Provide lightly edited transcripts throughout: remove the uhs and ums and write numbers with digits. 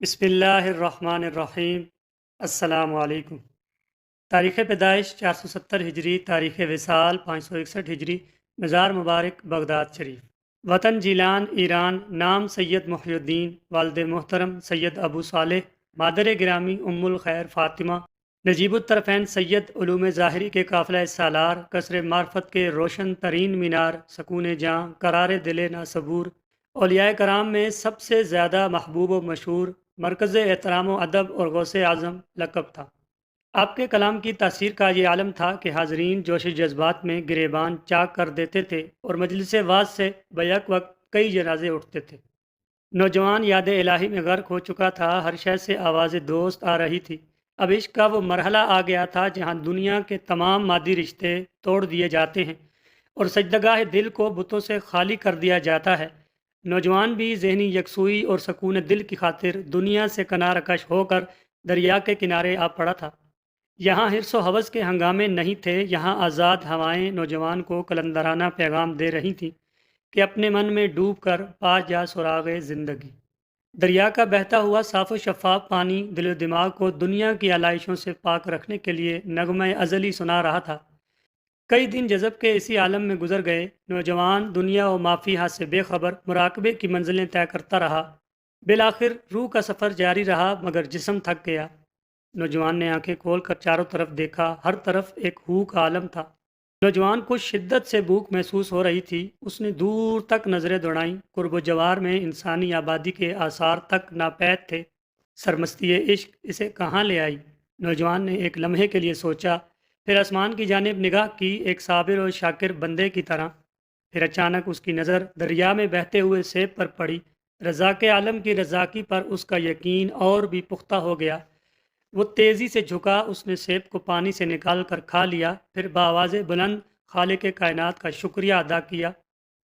بسم اللہ الرحمن الرحیم۔ السلام علیکم۔ تاریخ پیدائش 470 ہجری، تاریخ وصال 561 ہجری، مزار مبارک بغداد شریف۔ وطن جیلان ایران، نام سید محی الدین، والد محترم سید ابو صالح، مادر گرامی ام الخیر فاطمہ، نجیب الطرفین سید علوم ظاہری کے قافلہ سالار، قصر معرفت کے روشن ترین مینار، سکون جاں، قرار دل ناصبور، اولیاء کرام میں سب سے زیادہ محبوب و مشہور، مرکز احترام و ادب اور غوث اعظم لقب تھا۔ آپ کے کلام کی تاثیر کا یہ عالم تھا کہ حاضرین جوش جذبات میں گریبان چاک کر دیتے تھے اور مجلس واعظ سے بیک وقت کئی جنازے اٹھتے تھے۔ نوجوان یاد الہی میں غرق ہو چکا تھا، ہر شے سے آواز دوست آ رہی تھی۔ اب عشق کا وہ مرحلہ آ گیا تھا جہاں دنیا کے تمام مادی رشتے توڑ دیے جاتے ہیں اور سجدگاہ دل کو بتوں سے خالی کر دیا جاتا ہے۔ نوجوان بھی ذہنی یکسوئی اور سکون دل کی خاطر دنیا سے کنارہ کش ہو کر دریا کے کنارے آ پڑا تھا۔ یہاں حرص و حوث کے ہنگامے نہیں تھے، یہاں آزاد ہوائیں نوجوان کو کلندرانہ پیغام دے رہی تھیں کہ اپنے من میں ڈوب کر پا جا سراغ زندگی۔ دریا کا بہتا ہوا صاف و شفاف پانی دل و دماغ کو دنیا کی آلائشوں سے پاک رکھنے کے لیے نغمہ ازلی سنا رہا تھا۔ کئی دن جذب کے اسی عالم میں گزر گئے۔ نوجوان دنیا و مافیہا سے بے خبر مراقبے کی منزلیں طے کرتا رہا۔ بالآخر روح کا سفر جاری رہا مگر جسم تھک گیا۔ نوجوان نے آنکھیں کھول کر چاروں طرف دیکھا، ہر طرف ایک ہو کا عالم تھا۔ نوجوان کو شدت سے بھوک محسوس ہو رہی تھی، اس نے دور تک نظریں دوڑائیں، قرب و جوار میں انسانی آبادی کے آثار تک ناپید تھے۔ سرمستی عشق اسے کہاں لے آئی؟ نوجوان نے ایک لمحے کے لیے سوچا، پھر آسمان کی جانب نگاہ کی، ایک صابر و شاکر بندے کی طرح۔ پھر اچانک اس کی نظر دریا میں بہتے ہوئے سیب پر پڑی۔ رزاق عالم کی رزاقی پر اس کا یقین اور بھی پختہ ہو گیا۔ وہ تیزی سے جھکا، اس نے سیب کو پانی سے نکال کر کھا لیا، پھر بآواز بلند خالق کائنات کا شکریہ ادا کیا۔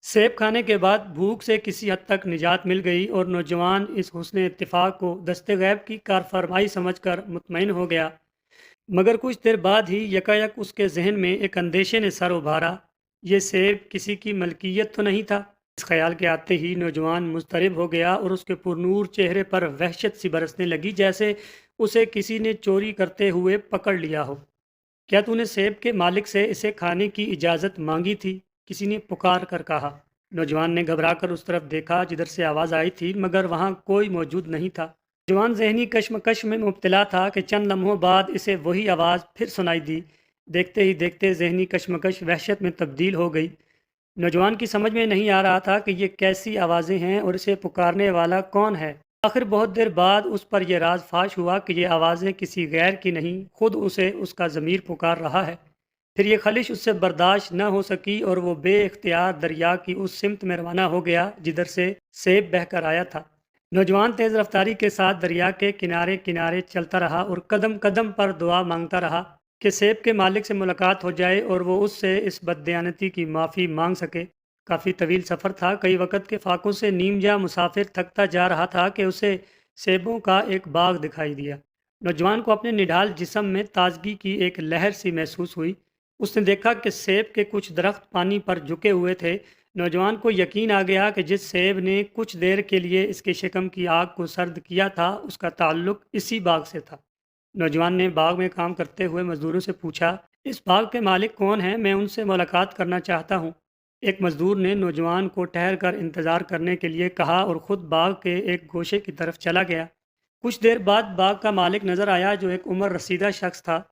سیب کھانے کے بعد بھوک سے کسی حد تک نجات مل گئی اور نوجوان اس حسن اتفاق کو دست غیب کی کارفرمائی سمجھ کر مطمئن ہو گیا۔ مگر کچھ دیر بعد ہی یکایک اس کے ذہن میں ایک اندیشے نے سر ابھارا، یہ سیب کسی کی ملکیت تو نہیں تھا؟ اس خیال کے آتے ہی نوجوان مضطرب ہو گیا اور اس کے پرنور چہرے پر وحشت سی برسنے لگی، جیسے اسے کسی نے چوری کرتے ہوئے پکڑ لیا ہو۔ کیا تو نے سیب کے مالک سے اسے کھانے کی اجازت مانگی تھی؟ کسی نے پکار کر کہا۔ نوجوان نے گھبرا کر اس طرف دیکھا جدھر سے آواز آئی تھی، مگر وہاں کوئی موجود نہیں تھا۔ نوجوان ذہنی کشمکش میں مبتلا تھا کہ چند لمحوں بعد اسے وہی آواز پھر سنائی دی۔ دیکھتے ہی دیکھتے ذہنی کشمکش وحشت میں تبدیل ہو گئی۔ نوجوان کی سمجھ میں نہیں آ رہا تھا کہ یہ کیسی آوازیں ہیں اور اسے پکارنے والا کون ہے۔ آخر بہت دیر بعد اس پر یہ راز فاش ہوا کہ یہ آوازیں کسی غیر کی نہیں، خود اسے اس کا ضمیر پکار رہا ہے۔ پھر یہ خلش اس سے برداشت نہ ہو سکی اور وہ بے اختیار دریا کی اس سمت میں روانہ ہو گیا جدھر سے سیب بہہ کر آیا تھا۔ نوجوان تیز رفتاری کے ساتھ دریا کے کنارے کنارے چلتا رہا اور قدم قدم پر دعا مانگتا رہا کہ سیب کے مالک سے ملاقات ہو جائے اور وہ اس سے اس بددیانتی کی معافی مانگ سکے۔ کافی طویل سفر تھا، کئی وقت کے فاقوں سے نیم جاں مسافر تھکتا جا رہا تھا کہ اسے سیبوں کا ایک باغ دکھائی دیا۔ نوجوان کو اپنے نڈھال جسم میں تازگی کی ایک لہر سی محسوس ہوئی۔ اس نے دیکھا کہ سیب کے کچھ درخت پانی پر جھکے ہوئے تھے۔ نوجوان کو یقین آ گیا کہ جس سیب نے کچھ دیر کے لیے اس کے شکم کی آگ کو سرد کیا تھا، اس کا تعلق اسی باغ سے تھا۔ نوجوان نے باغ میں کام کرتے ہوئے مزدوروں سے پوچھا، اس باغ کے مالک کون ہیں؟ میں ان سے ملاقات کرنا چاہتا ہوں۔ ایک مزدور نے نوجوان کو ٹھہر کر انتظار کرنے کے لیے کہا اور خود باغ کے ایک گوشے کی طرف چلا گیا۔ کچھ دیر بعد باغ کا مالک نظر آیا، جو ایک عمر رسیدہ شخص تھا۔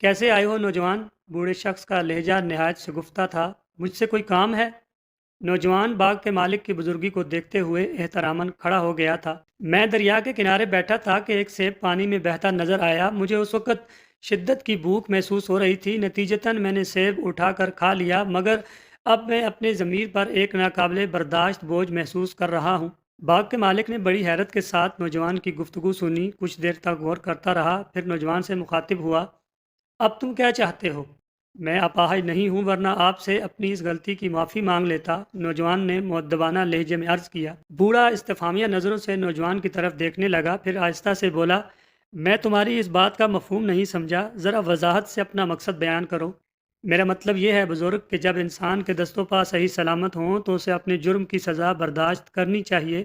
کیسے آئے ہو نوجوان؟ بوڑھے شخص کا لہجہ نہایت شگفتہ تھا۔ مجھ سے کوئی کام ہے؟ نوجوان باغ کے مالک کی بزرگی کو دیکھتے ہوئے احتراماً کھڑا ہو گیا تھا۔ میں دریا کے کنارے بیٹھا تھا کہ ایک سیب پانی میں بہتا نظر آیا۔ مجھے اس وقت شدت کی بھوک محسوس ہو رہی تھی، نتیجتاً میں نے سیب اٹھا کر کھا لیا، مگر اب میں اپنے ضمیر پر ایک ناقابل برداشت بوجھ محسوس کر رہا ہوں۔ باغ کے مالک نے بڑی حیرت کے ساتھ نوجوان کی گفتگو سنی، کچھ دیر تک غور کرتا رہا، پھر نوجوان سے مخاطب ہوا، اب تم کیا چاہتے ہو؟ میں اپاہج نہیں ہوں، ورنہ آپ سے اپنی اس غلطی کی معافی مانگ لیتا، نوجوان نے مؤدبانہ لہجے میں عرض کیا۔ بوڑھا استفہامیہ نظروں سے نوجوان کی طرف دیکھنے لگا، پھر آہستہ سے بولا، میں تمہاری اس بات کا مفہوم نہیں سمجھا، ذرا وضاحت سے اپنا مقصد بیان کرو۔ میرا مطلب یہ ہے بزرگ کہ جب انسان کے دست و پا صحیح سلامت ہوں تو اسے اپنے جرم کی سزا برداشت کرنی چاہیے،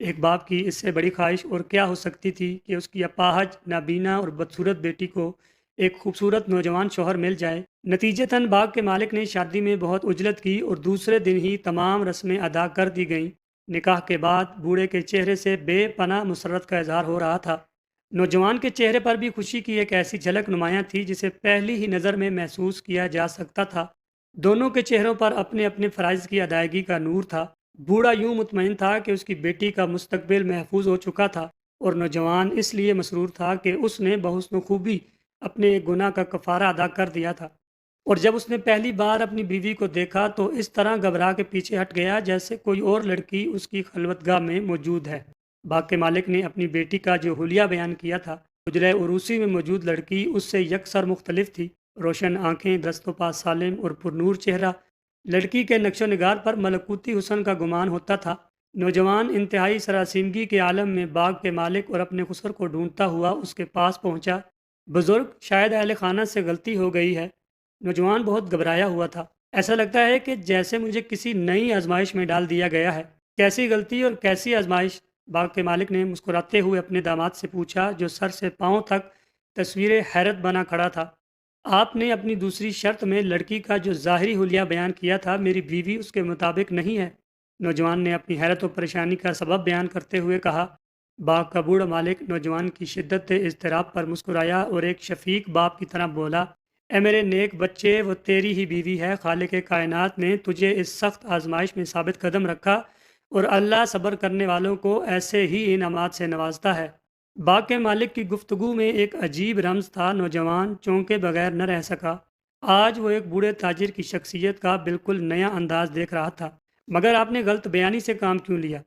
ایک باپ کی اس سے بڑی خواہش اور کیا ہو سکتی تھی کہ اس کی اپاہج، نابینا اور بدصورت بیٹی کو ایک خوبصورت نوجوان شوہر مل جائے۔ نتیجتاً باغ کے مالک نے شادی میں بہت عجلت کی اور دوسرے دن ہی تمام رسمیں ادا کر دی گئیں۔ نکاح کے بعد بوڑھے کے چہرے سے بے پناہ مسرت کا اظہار ہو رہا تھا۔ نوجوان کے چہرے پر بھی خوشی کی ایک ایسی جھلک نمایاں تھی جسے پہلی ہی نظر میں محسوس کیا جا سکتا تھا۔ دونوں کے چہروں پر اپنے اپنے فرائض کی ادائیگی کا نور تھا۔ بوڑھا یوں مطمئن تھا کہ اس کی بیٹی کا مستقبل محفوظ ہو چکا تھا، اور نوجوان اس لیے مسرور تھا کہ اس نے بحسن و خوبی اپنے ایک گناہ کا کفارہ ادا کر دیا تھا۔ اور جب اس نے پہلی بار اپنی بیوی کو دیکھا تو اس طرح گھبرا کے پیچھے ہٹ گیا جیسے کوئی اور لڑکی اس کی خلوتگاہ میں موجود ہے۔ باغ کے مالک نے اپنی بیٹی کا جو حلیہ بیان کیا تھا، حجرہ عروسی میں موجود لڑکی اس سے یکسر مختلف تھی۔ روشن آنکھیں، دست و پا سالم اور پرنور چہرہ، لڑکی کے نقش و نگار پر ملکوتی حسن کا گمان ہوتا تھا۔ نوجوان انتہائی سراسیمگی کے عالم میں باغ کے مالک اور اپنے خسر کو ڈھونڈتا ہوا اس کے پاس پہنچا۔ بزرگ، شاید اہل خانہ سے غلطی ہو گئی ہے۔ نوجوان بہت گھبرایا ہوا تھا۔ ایسا لگتا ہے کہ جیسے مجھے کسی نئی آزمائش میں ڈال دیا گیا ہے۔ کیسی غلطی اور کیسی آزمائش؟ باغ کے مالک نے مسکراتے ہوئے اپنے داماد سے پوچھا، جو سر سے پاؤں تک تصویر حیرت بنا کھڑا تھا۔ آپ نے اپنی دوسری شرط میں لڑکی کا جو ظاہری حلیہ بیان کیا تھا، میری بیوی اس کے مطابق نہیں ہے۔ نوجوان نے اپنی حیرت و پریشانی کا سبب بیان کرتے ہوئے کہا۔ باغ کا بوڑھا مالک نوجوان کی شدت اضطراب پر مسکرایا اور ایک شفیق باپ کی طرح بولا، اے میرے نیک بچے، وہ تیری ہی بیوی ہے۔ خالق کائنات نے تجھے اس سخت آزمائش میں ثابت قدم رکھا، اور اللہ صبر کرنے والوں کو ایسے ہی انعامات سے نوازتا ہے۔ باغ کے مالک کی گفتگو میں ایک عجیب رمز تھا۔ نوجوان چونکے بغیر نہ رہ سکا۔ آج وہ ایک بوڑھے تاجر کی شخصیت کا بالکل نیا انداز دیکھ رہا تھا۔ مگر آپ نے غلط بیانی سے کام کیوں لیا؟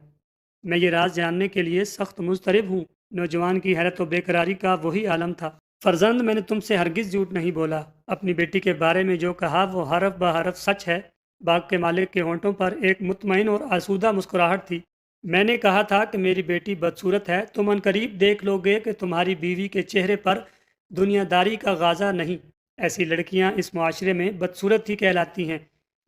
میں یہ راز جاننے کے لیے سخت مضطرب ہوں۔ نوجوان کی حیرت و بے قراری کا وہی عالم تھا۔ فرزند، میں نے تم سے ہرگز جھوٹ نہیں بولا۔ اپنی بیٹی کے بارے میں جو کہا وہ حرف بہ حرف سچ ہے۔ باغ کے مالک کے ہونٹوں پر ایک مطمئن اور آسودہ مسکراہٹ تھی۔ میں نے کہا تھا کہ میری بیٹی بدصورت ہے۔ تم عنقریب دیکھ لو گے کہ تمہاری بیوی کے چہرے پر دنیا داری کا غازہ نہیں۔ ایسی لڑکیاں اس معاشرے میں بدصورت ہی کہلاتی ہیں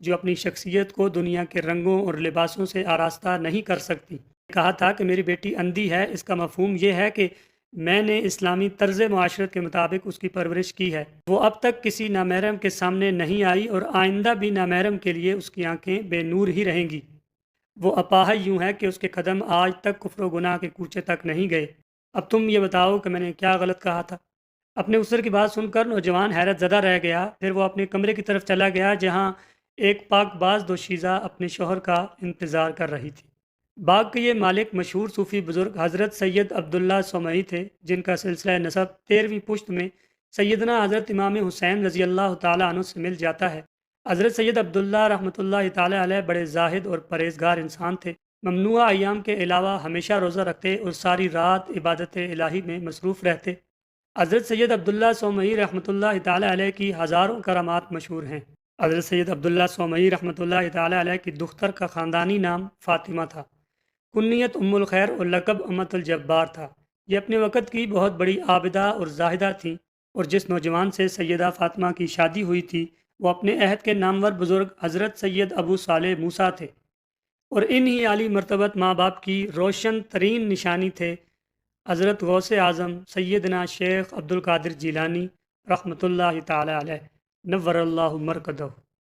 جو اپنی شخصیت کو دنیا کے رنگوں اور لباسوں سے آراستہ نہیں کر سکتی۔ کہا تھا کہ میری بیٹی اندھی ہے، اس کا مفہوم یہ ہے کہ میں نے اسلامی طرز معاشرت کے مطابق اس کی پرورش کی ہے۔ وہ اب تک کسی نامحرم کے سامنے نہیں آئی اور آئندہ بھی نامحرم کے لیے اس کی آنکھیں بے نور ہی رہیں گی۔ وہ اپاہج یوں ہے کہ اس کے قدم آج تک کفر و گناہ کے کوچے تک نہیں گئے۔ اب تم یہ بتاؤ کہ میں نے کیا غلط کہا تھا؟ اپنے اسر کی بات سن کر نوجوان حیرت زدہ رہ گیا۔ پھر وہ اپنے کمرے کی طرف چلا گیا جہاں ایک پاک باز دوشیزہ اپنے شوہر کا انتظار کر رہی تھی۔ باغ کے یہ مالک مشہور صوفی بزرگ حضرت سید عبداللہ سومئی تھے، جن کا سلسلہ نسب 13ویں پشت میں سیدنا حضرت امام حسین رضی اللہ تعالیٰ عنہ سے مل جاتا ہے۔ حضرت سید عبداللہ رحمۃ اللہ تعالیٰ علیہ بڑے زاہد اور پرہیزگار انسان تھے۔ ممنوعہ ایام کے علاوہ ہمیشہ روزہ رکھتے اور ساری رات عبادت الہی میں مصروف رہتے۔ حضرت سید عبداللہ سومئی رحمۃ اللہ تعالیٰ علیہ کی ہزاروں کرامات مشہور ہیں۔ حضرت سید عبداللہ سومئی رحمۃ اللہ تعالیٰ علیہ کی دختر کا خاندانی نام فاطمہ تھا۔ کنیت ام الخیر اور لقب امت الجبار تھا۔ یہ اپنے وقت کی بہت بڑی عابدہ اور زاہدہ تھیں، اور جس نوجوان سے سیدہ فاطمہ کی شادی ہوئی تھی وہ اپنے عہد کے نامور بزرگ حضرت سید ابو صالح موسیٰ تھے، اور انہی عالی مرتبت ماں باپ کی روشن ترین نشانی تھے حضرت غوث اعظم سیدنا شیخ عبد القادر جیلانی رحمۃ اللہ تعالی علیہ نور اللہ مرقدہ۔